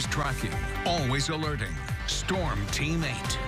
Always tracking, always alerting. Storm Team 8.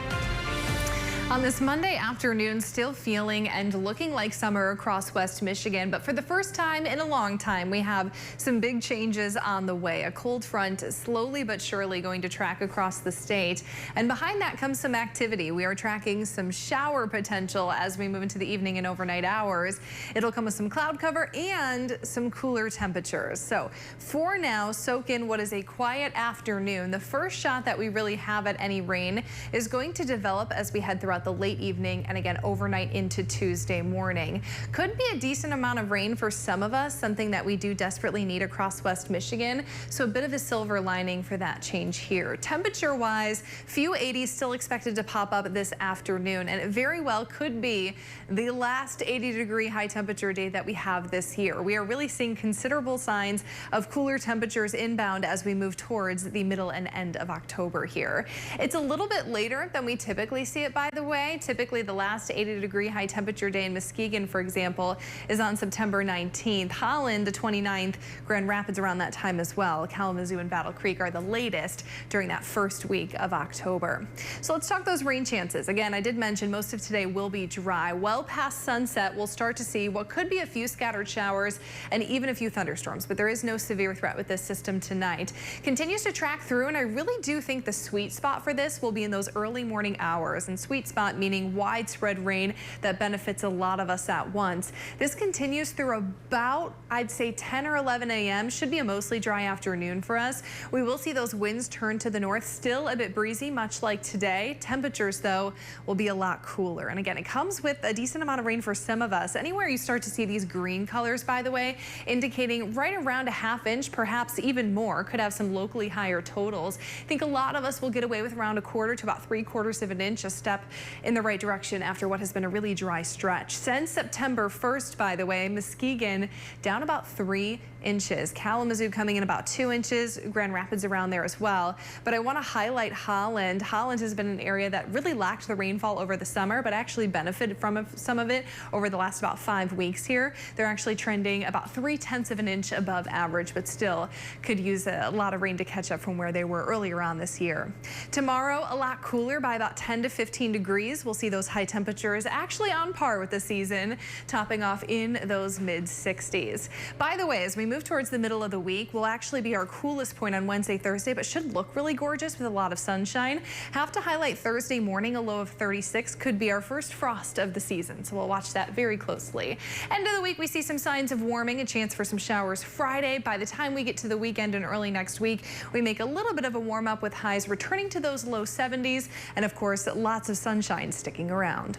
On this Monday afternoon, still feeling and looking like summer across West Michigan, but for the first time in a long time, we have some big changes on the way. A cold front slowly but surely going to track across the state, and behind that comes some activity. We are tracking some shower potential as we move into the evening and overnight hours. It'll come with some cloud cover and some cooler temperatures. So for now, soak in what is a quiet afternoon. The first shot that we really have at any rain is going to develop as we head throughout the late evening and again overnight into Tuesday morning. Could be a decent amount of rain for some of us, something that we do desperately need across West Michigan. So a bit of a silver lining for that change here. Temperature wise, few 80s still expected to pop up this afternoon, and it very well could be the last 80-degree high temperature day that we have this year. We are really seeing considerable signs of cooler temperatures inbound as we move towards the middle and end of October here. It's a little bit later than we typically see it, by the way. Typically the last 80-degree high temperature day in Muskegon, for example, is on September 19th. Holland, the 29th, Grand Rapids around that time as well. Kalamazoo and Battle Creek are the latest during that first week of October. So let's talk those rain chances. Again, I did mention most of today will be dry. Well past sunset, we'll start to see what could be a few scattered showers and even a few thunderstorms, but there is no severe threat with this system tonight. Continues to track through, and I really do think the sweet spot for this will be in those early morning hours. And sweet spot meaning widespread rain that benefits a lot of us at once. This continues through about, I'd say, 10 or 11 a.m. Should be a mostly dry afternoon for us. We will see those winds turn to the north, still a bit breezy, much like today. Temperatures, though, will be a lot cooler. And again, it comes with a decent amount of rain for some of us. Anywhere you start to see these green colors, by the way, indicating right around a ½ inch, perhaps even more, could have some locally higher totals. I think a lot of us will get away with around 1/4 to about 3/4 of an inch, a step in the right direction after what has been a really dry stretch. Since September 1st, by the way, Muskegon down about 3 inches. Kalamazoo coming in about 2 inches. Grand Rapids around there as well. But I want to highlight Holland. Holland has been an area that really lacked the rainfall over the summer, but actually benefited from some of it over the last about 5 weeks here. They're actually trending about 3/10 of an inch above average, but still could use a lot of rain to catch up from where they were earlier on this year. Tomorrow, a lot cooler by about 10 to 15 degrees. We'll see those high temperatures actually on par with the season, topping off in those mid-60s. By the way, as we move towards the middle of the week, will actually be our coolest point on Wednesday, Thursday, but should look really gorgeous with a lot of sunshine. Have to highlight Thursday morning, a low of 36 could be our first frost of the season, so we'll watch that very closely. End of the week, we see some signs of warming, a chance for some showers Friday. By the time we get to the weekend and early next week, we make a little bit of a warm up with highs returning to those low 70s, and of course, lots of sunshine sticking around.